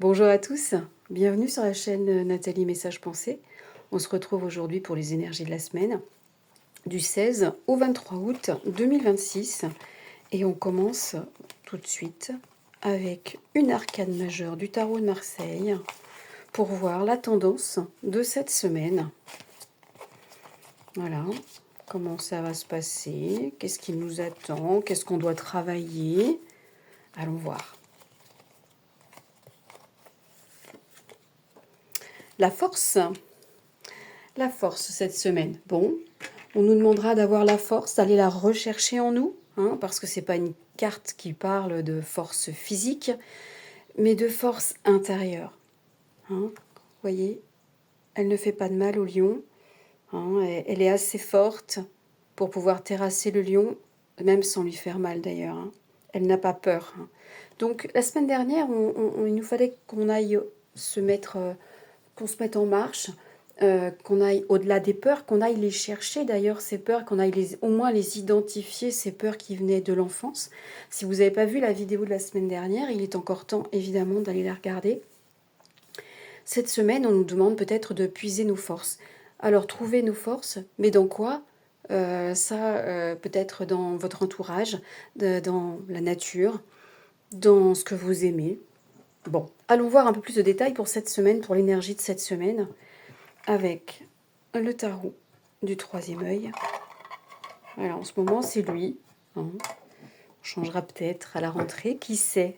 Bonjour à tous, bienvenue sur la chaîne Nathalie Message Pensée. On se retrouve aujourd'hui pour les énergies de la semaine, du 16 au 23 août 2026. Et on commence tout de suite avec une arcane majeure du tarot de Marseille pour voir la tendance de cette semaine. Voilà, comment ça va se passer, qu'est-ce qui nous attend, qu'est-ce qu'on doit travailler. Allons voir. La force cette semaine. Bon, on nous demandera d'avoir la force, d'aller la rechercher en nous, parce que c'est pas une carte qui parle de force physique, mais de force intérieure. Vous voyez, elle ne fait pas de mal au lion. Elle est assez forte pour pouvoir terrasser le lion, même sans lui faire mal d'ailleurs. Elle n'a pas peur. Donc la semaine dernière, il nous fallait qu'on aille qu'on se mette en marche, qu'on aille au-delà des peurs, qu'on aille les chercher d'ailleurs, ces peurs, qu'on aille au moins les identifier, ces peurs qui venaient de l'enfance. Si vous n'avez pas vu la vidéo de la semaine dernière, il est encore temps évidemment d'aller la regarder. Cette semaine, on nous demande peut-être de puiser nos forces. Alors, trouver nos forces, mais dans quoi peut-être dans votre entourage, dans la nature, dans ce que vous aimez. Bon, allons voir un peu plus de détails pour cette semaine, pour l'énergie de cette semaine, avec le tarot du troisième œil. Alors, en ce moment, c'est lui. On changera peut-être à la rentrée, qui sait.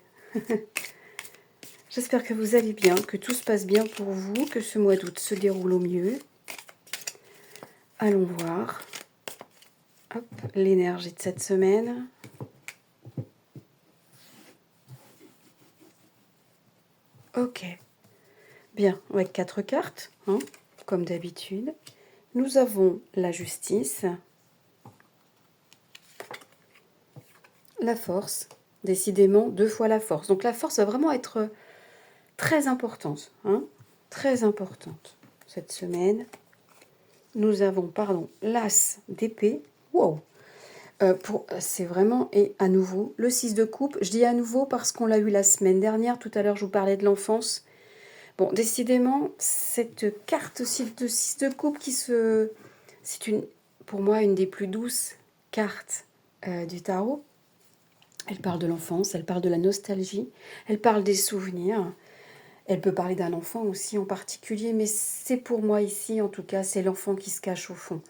J'espère que vous allez bien, que tout se passe bien pour vous, que ce mois d'août se déroule au mieux. Allons voir l'énergie de cette semaine. Ok. Bien, avec 4 cartes, comme d'habitude. Nous avons la justice, la force, décidément 2 fois la force. Donc la force va vraiment être très importante, très importante cette semaine. Nous avons, l'as d'épée. Wow. C'est vraiment, et à nouveau, le 6 de coupe. Je dis à nouveau parce qu'on l'a eu la semaine dernière. Tout à l'heure, je vous parlais de l'enfance. Bon, décidément, cette carte aussi de 6 de coupe c'est pour moi une des plus douces cartes du tarot. Elle parle de l'enfance, elle parle de la nostalgie, elle parle des souvenirs. Elle peut parler d'un enfant aussi en particulier, mais c'est pour moi ici, en tout cas, c'est l'enfant qui se cache au fond.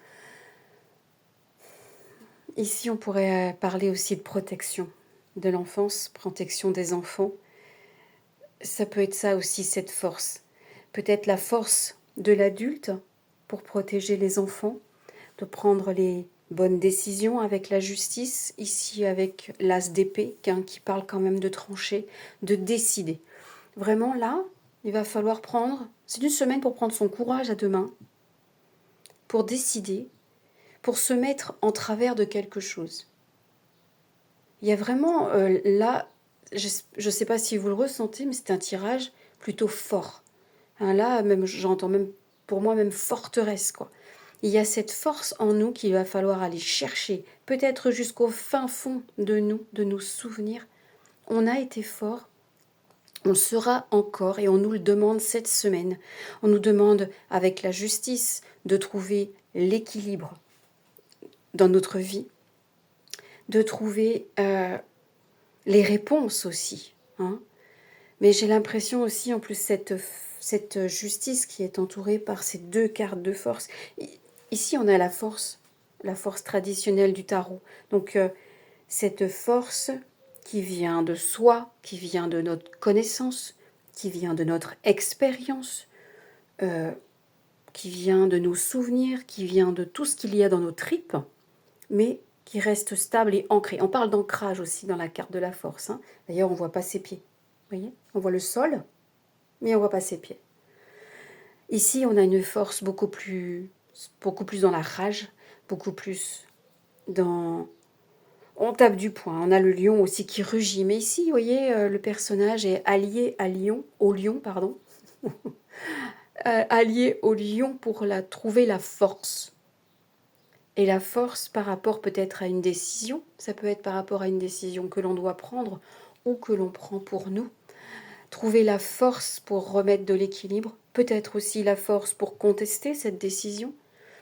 Ici, on pourrait parler aussi de protection de l'enfance, protection des enfants. Ça peut être ça aussi, cette force. Peut-être la force de l'adulte pour protéger les enfants, de prendre les bonnes décisions avec la justice, ici avec l'as d'épée, qui parle quand même de trancher, de décider. Vraiment là, il va falloir c'est une semaine pour prendre son courage à deux mains, pour décider, pour se mettre en travers de quelque chose. Il y a vraiment là, je ne sais pas si vous le ressentez, mais c'est un tirage plutôt fort. Là, même j'entends même pour moi même forteresse, quoi. Il y a cette force en nous qu'il va falloir aller chercher, peut-être jusqu'au fin fond de nos souvenirs. On a été fort, on le sera encore et on nous le demande cette semaine. On nous demande avec la justice de trouver l'équilibre dans notre vie, de trouver les réponses aussi. Mais j'ai l'impression aussi, en plus, cette justice qui est entourée par ces 2 cartes de force. Ici, on a la force traditionnelle du tarot. Donc, cette force qui vient de soi, qui vient de notre connaissance, qui vient de notre expérience, qui vient de nos souvenirs, qui vient de tout ce qu'il y a dans nos tripes, mais qui reste stable et ancré. On parle d'ancrage aussi dans la carte de la force. D'ailleurs, on ne voit pas ses pieds. Vous voyez, on voit le sol, mais on ne voit pas ses pieds. Ici, on a une force beaucoup plus dans la rage, beaucoup plus dans... On tape du poing. On a le lion aussi qui rugit. Mais ici, vous voyez, le personnage est allié au lion, pardon. Allié au lion pour trouver la force. Et la force par rapport peut-être à une décision. Ça peut être par rapport à une décision que l'on doit prendre ou que l'on prend pour nous. trouver la force pour remettre de l'équilibre, peut-être aussi la force pour contester cette décision,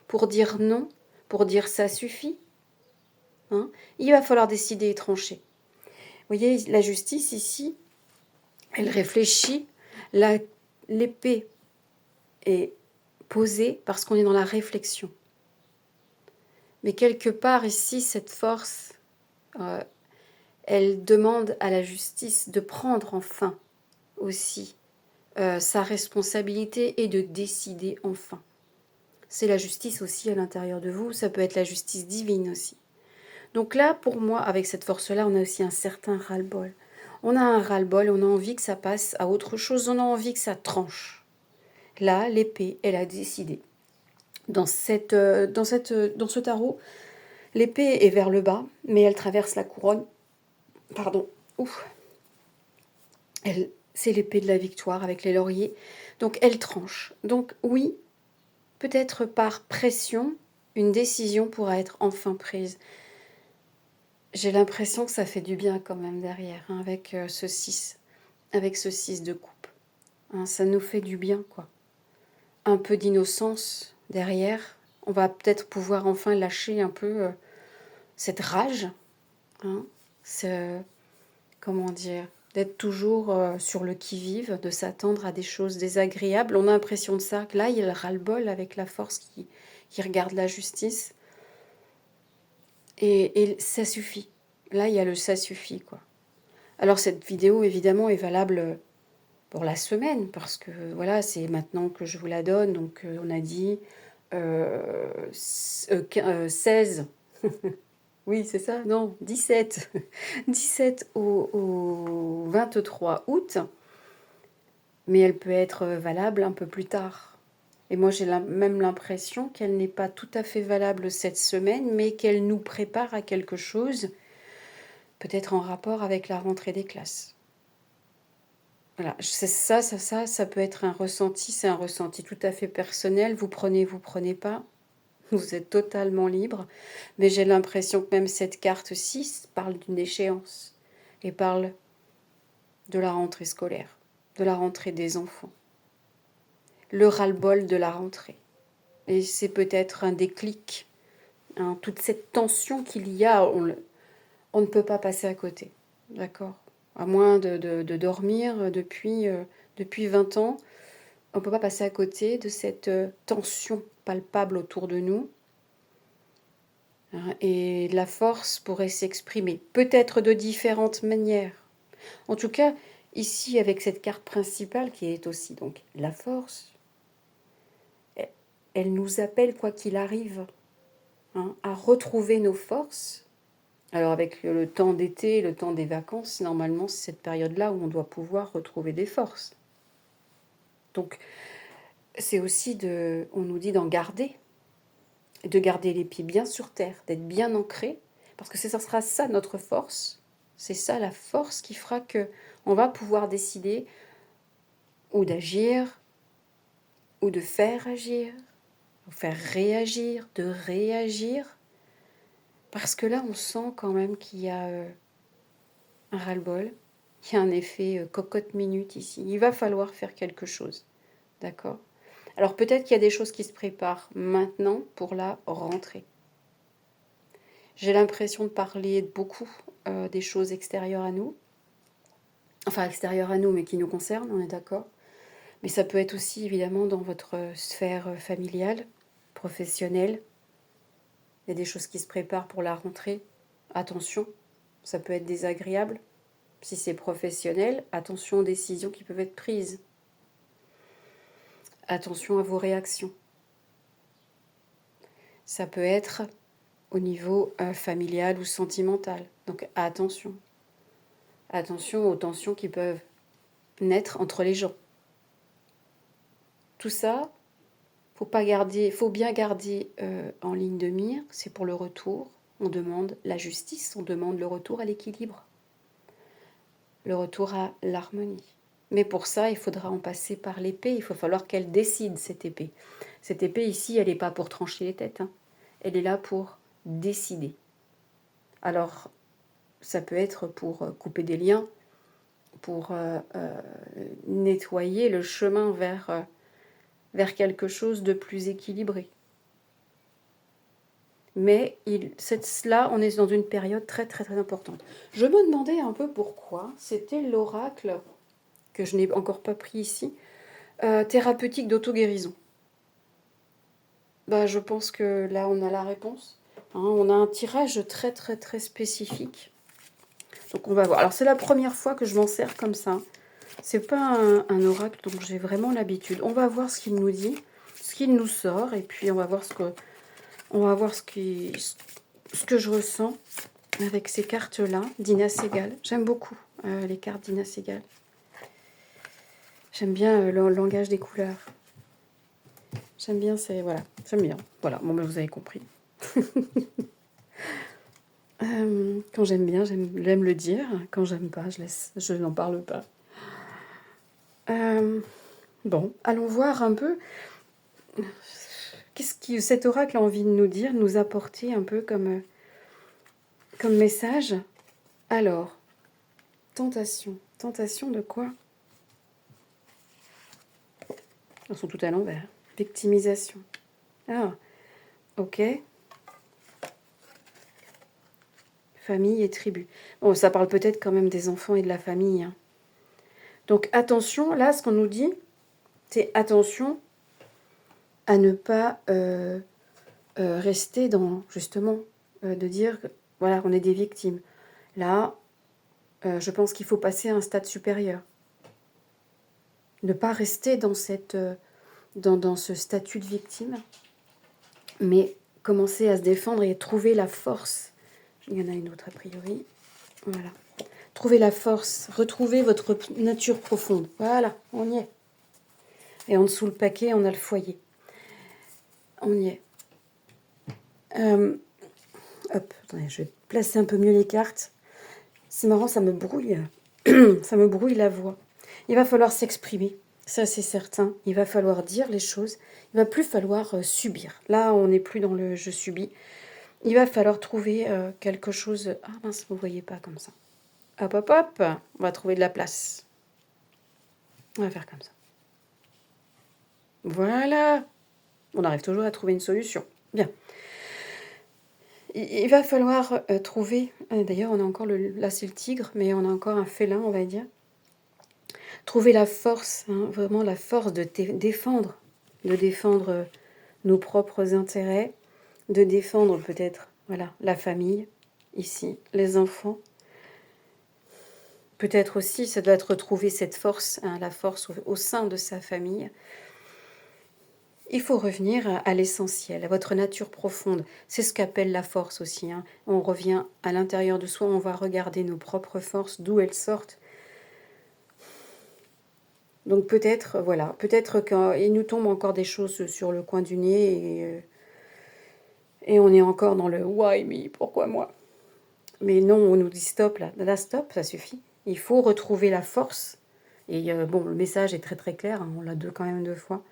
pour dire non, pour dire ça suffit. Hein. Il va falloir décider et trancher. Vous voyez, la justice ici, elle réfléchit, l'épée est posée parce qu'on est dans la réflexion. Mais quelque part ici, cette force, elle demande à la justice de prendre enfin aussi sa responsabilité et de décider enfin. C'est la justice aussi à l'intérieur de vous, ça peut être la justice divine aussi. Donc là, pour moi, avec cette force-là, on a aussi un certain ras-le-bol. On a un ras-le-bol, on a envie que ça passe à autre chose, on a envie que ça tranche. Là, l'épée, elle a décidé. Dans ce tarot, l'épée est vers le bas, mais elle traverse la couronne. Pardon. Ouf. C'est l'épée de la victoire avec les lauriers. Donc elle tranche. Donc oui, peut-être par pression, une décision pourra être enfin prise. J'ai l'impression que ça fait du bien quand même derrière, hein, avec ce 6. Avec ce 6 de coupe. Hein, ça nous fait du bien, quoi. Un peu d'innocence derrière. On va peut-être pouvoir enfin lâcher un peu cette rage. Hein, comment dire, d'être toujours sur le qui-vive, de s'attendre à des choses désagréables. On a l'impression de ça, que là, il y a le ras-le-bol avec la force qui regarde la justice. Et ça suffit. Là, il y a le ça suffit, quoi. Alors, cette vidéo, évidemment, est valable pour la semaine, parce que, voilà, c'est maintenant que je vous la donne. Donc, on a dit 16. Oui, c'est ça, non, 17. 17 au 23 août. Mais elle peut être valable un peu plus tard. Et moi, j'ai même l'impression qu'elle n'est pas tout à fait valable cette semaine, mais qu'elle nous prépare à quelque chose, peut-être en rapport avec la rentrée des classes. Voilà, ça peut être un ressenti, c'est un ressenti tout à fait personnel. Vous prenez pas, vous êtes totalement libre. Mais j'ai l'impression que même cette carte 6 parle d'une échéance et parle de la rentrée scolaire, de la rentrée des enfants. Le ras-le-bol de la rentrée. Et c'est peut-être un déclic. Hein, toute cette tension qu'il y a, on ne peut pas passer à côté. D'accord. À moins de dormir depuis 20 ans, on ne peut pas passer à côté de cette tension palpable autour de nous. Hein, et la force pourrait s'exprimer, peut-être de différentes manières. En tout cas, ici, avec cette carte principale qui est aussi donc la force, elle nous appelle, quoi qu'il arrive, hein, à retrouver nos forces. Alors avec le temps d'été, le temps des vacances, normalement c'est cette période-là où on doit pouvoir retrouver des forces. Donc c'est aussi on nous dit d'en garder, de garder les pieds bien sur terre, d'être bien ancré, parce que ça sera ça notre force. C'est ça la force qui fera que on va pouvoir décider ou d'agir, ou de faire agir, ou faire réagir, de réagir. Parce que là, on sent quand même qu'il y a un ras-le-bol, il y a un effet cocotte-minute ici. Il va falloir faire quelque chose, d'accord? Alors peut-être qu'il y a des choses qui se préparent maintenant pour la rentrée. J'ai l'impression de parler beaucoup des choses extérieures à nous. Enfin, extérieures à nous, mais qui nous concernent, on est d'accord? Mais ça peut être aussi, évidemment, dans votre sphère familiale, professionnelle. Il y a des choses qui se préparent pour la rentrée. Attention, ça peut être désagréable. Si c'est professionnel, attention aux décisions qui peuvent être prises. Attention à vos réactions. Ça peut être au niveau familial ou sentimental. Donc attention. Attention aux tensions qui peuvent naître entre les gens. Tout ça, faut bien garder en ligne de mire. C'est pour le retour. On demande la justice, on demande le retour à l'équilibre. Le retour à l'harmonie. Mais pour ça, il faudra en passer par l'épée. Il faut falloir qu'elle décide, cette épée. Cette épée ici, elle n'est pas pour trancher les têtes. Hein. Elle est là pour décider. Alors, ça peut être pour couper des liens, pour nettoyer le chemin vers quelque chose de plus équilibré. Mais là, on est dans une période très très très importante. Je me demandais un peu pourquoi c'était l'oracle, que je n'ai encore pas pris ici, thérapeutique d'auto-guérison. Bah, je pense que là, on a la réponse. Hein, on a un tirage très très très spécifique. Donc on va voir. Alors c'est la première fois que je m'en sers comme ça. C'est pas un oracle, donc j'ai vraiment l'habitude. On va voir ce qu'il nous dit, ce qu'il nous sort, et puis on va voir ce que je ressens avec ces cartes-là, d'Ina Segal. J'aime beaucoup les cartes d'Ina Segal. J'aime bien le langage des couleurs. J'aime bien, voilà, j'aime bien. Voilà, bon, ben, vous avez compris. Quand j'aime bien, j'aime le dire. Quand j'aime pas, je n'en parle pas. Bon, allons voir un peu qu'est-ce que cet oracle a envie de nous dire, nous apporter un peu comme message. Alors, tentation. Tentation de quoi? Ils sont tout à l'envers. Victimisation. Ah, ok. Famille et tribu. Bon, ça parle peut-être quand même des enfants et de la famille. Hein. Donc attention, là, ce qu'on nous dit, c'est attention à ne pas rester dans, justement, de dire, que, voilà, on est des victimes. Là, je pense qu'il faut passer à un stade supérieur. Ne pas rester dans, dans ce statut de victime, mais commencer à se défendre et trouver la force. Il y en a une autre a priori. Voilà. Trouvez la force, retrouvez votre nature profonde. Voilà, on y est. Et en dessous le paquet, on a le foyer. On y est. Hop, attendez, je vais placer un peu mieux les cartes. C'est marrant, ça me brouille. Ça me brouille la voix. Il va falloir s'exprimer, ça c'est certain. Il va falloir dire les choses. Il va plus falloir subir. Là, on n'est plus dans le je subis. Il va falloir trouver quelque chose. Ah mince, vous ne voyez pas comme ça. Hop, hop, hop. On va trouver de la place. On va faire comme ça. Voilà. On arrive toujours à trouver une solution. Bien. Il va falloir trouver... D'ailleurs, on a encore là, c'est le tigre, mais on a encore un félin, on va dire. Trouver la force, hein, vraiment la force de défendre. De défendre nos propres intérêts. De défendre peut-être, voilà, la famille, ici, les enfants. Peut-être aussi, ça doit être retrouver cette force, hein, la force au sein de sa famille. Il faut revenir à l'essentiel, à votre nature profonde. C'est ce qu'appelle la force aussi. Hein. On revient à l'intérieur de soi, on va regarder nos propres forces, d'où elles sortent. Donc peut-être, voilà, peut-être qu'il nous tombe encore des choses sur le coin du nez et on est encore dans le « why me ?» pourquoi moi? Mais non, on nous dit stop, là stop, ça suffit. Il faut retrouver la force. Et bon, le message est très très clair, hein, on l'a quand même 2 fois.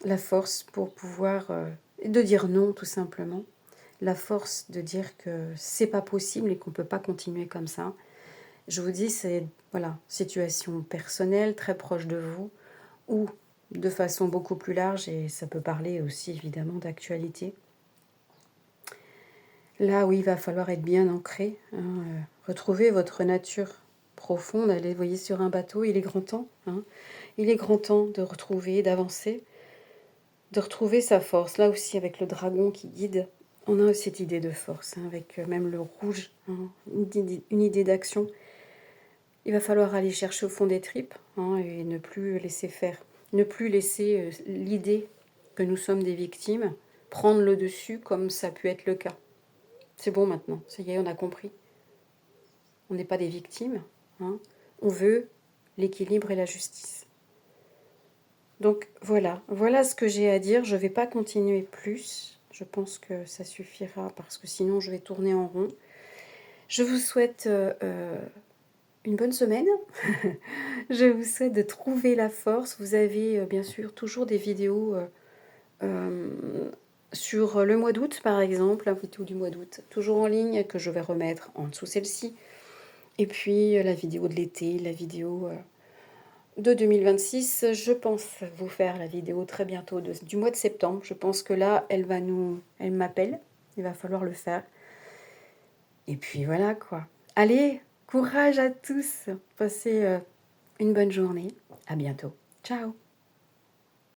La force pour pouvoir de dire non tout simplement, la force de dire que c'est pas possible et qu'on peut pas continuer comme ça. Je vous dis, c'est voilà, situation personnelle très proche de vous ou de façon beaucoup plus large et ça peut parler aussi évidemment d'actualité. Là où il va falloir être bien ancré, hein, retrouver votre nature profonde, allez, vous voyez sur un bateau, il est grand temps, hein, il est grand temps de retrouver, d'avancer. De retrouver sa force. Là aussi, avec le dragon qui guide, on a cette idée de force, hein, avec même le rouge, hein, une idée d'action. Il va falloir aller chercher au fond des tripes hein, et ne plus laisser faire. Ne plus laisser l'idée que nous sommes des victimes prendre le dessus comme ça a pu être le cas. C'est bon maintenant, ça y est, on a compris. On n'est pas des victimes. Hein. On veut l'équilibre et la justice. Donc voilà ce que j'ai à dire. Je ne vais pas continuer plus. Je pense que ça suffira parce que sinon je vais tourner en rond. Je vous souhaite une bonne semaine. Je vous souhaite de trouver la force. Vous avez bien sûr toujours des vidéos sur le mois d'août par exemple, la vidéo du mois d'août, toujours en ligne que je vais remettre en dessous celle-ci. Et puis la vidéo de l'été, la vidéo de 2026. Je pense vous faire la vidéo très bientôt du mois de septembre. Je pense que là, elle m'appelle. Il va falloir le faire. Et puis voilà quoi. Allez, courage à tous. Passez une bonne journée. À bientôt. Ciao.